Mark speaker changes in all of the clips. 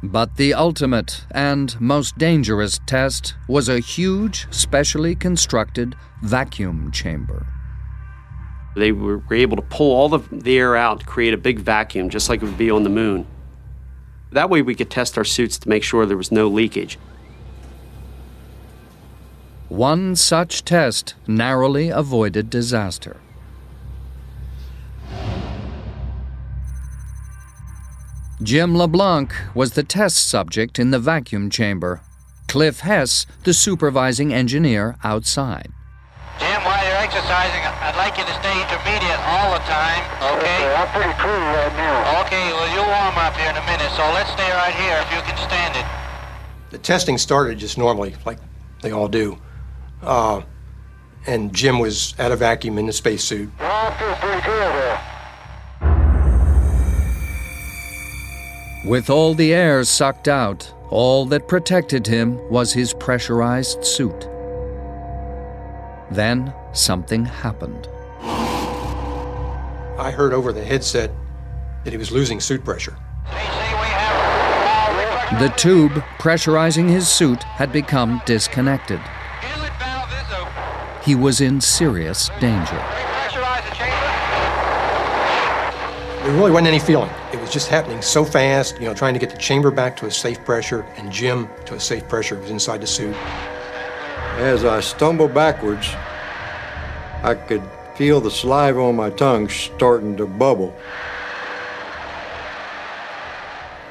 Speaker 1: But the ultimate and most dangerous test was a huge, specially constructed vacuum chamber.
Speaker 2: They were able to pull all the air out to create a big vacuum, just like it would be on the moon. That way we could test our suits to make sure there was no leakage.
Speaker 1: One such test narrowly avoided disaster. Jim LeBlanc was the test subject in the vacuum chamber. Cliff Hess, the supervising engineer outside.
Speaker 3: Jim, while you're exercising, I'd like you to stay intermediate all the time, okay?
Speaker 4: I'm pretty cool right now.
Speaker 3: Okay, well, you'll warm up here in a minute, so let's stay right here if you can stand it.
Speaker 5: The testing started just normally, like they all do. And Jim was at a vacuum in the spacesuit.
Speaker 4: Well, I feel pretty good there.
Speaker 1: With all the air sucked out, all that protected him was his pressurized suit. Then something happened.
Speaker 5: I heard over the headset that he was losing suit pressure.
Speaker 1: The tube pressurizing his suit had become disconnected.
Speaker 3: Inlet valve is open.
Speaker 1: He was in serious danger.
Speaker 3: Repressurize the chamber.
Speaker 5: There really wasn't any feeling. It was just happening so fast, trying to get the chamber back to a safe pressure and Jim to a safe pressure. He was inside the suit.
Speaker 6: As I stumbled backwards, I could feel the saliva on my tongue starting to bubble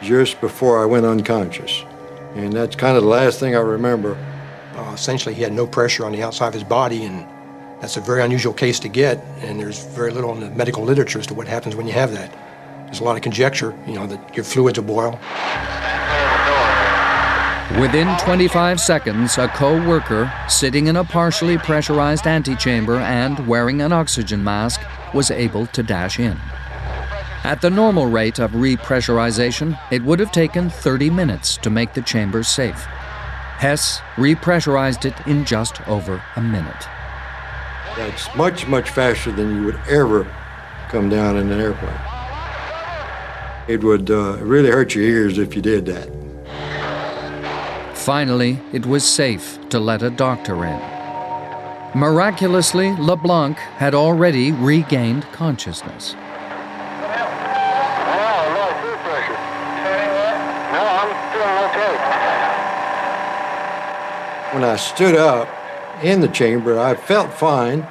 Speaker 6: just before I went unconscious. And that's kind of the last thing I remember.
Speaker 5: Essentially, he had no pressure on the outside of his body, and that's a very unusual case to get, and there's very little in the medical literature as to what happens when you have that. There's a lot of conjecture, that your fluids will boil.
Speaker 1: Within 25 seconds, a co-worker, sitting in a partially pressurized antechamber and wearing an oxygen mask, was able to dash in. At the normal rate of repressurization, it would have taken 30 minutes to make the chamber safe. Hess repressurized it in just over a minute.
Speaker 6: That's much, much faster than you would ever come down in an airplane. It would really hurt your ears if you did that.
Speaker 1: Finally, it was safe to let a doctor in. Miraculously, LeBlanc had already regained consciousness.
Speaker 6: When I stood up in the chamber, I felt fine.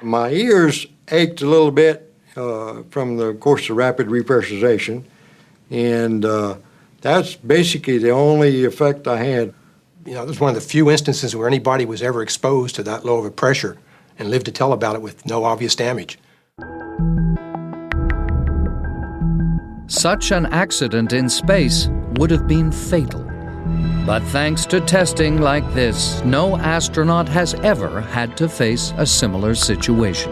Speaker 6: My ears ached a little bit from the course of rapid repressurization, and that's basically the only effect I had.
Speaker 5: It was one of the few instances where anybody was ever exposed to that low of a pressure and lived to tell about it with no obvious damage.
Speaker 1: Such an accident in space would have been fatal. But thanks to testing like this, no astronaut has ever had to face a similar situation.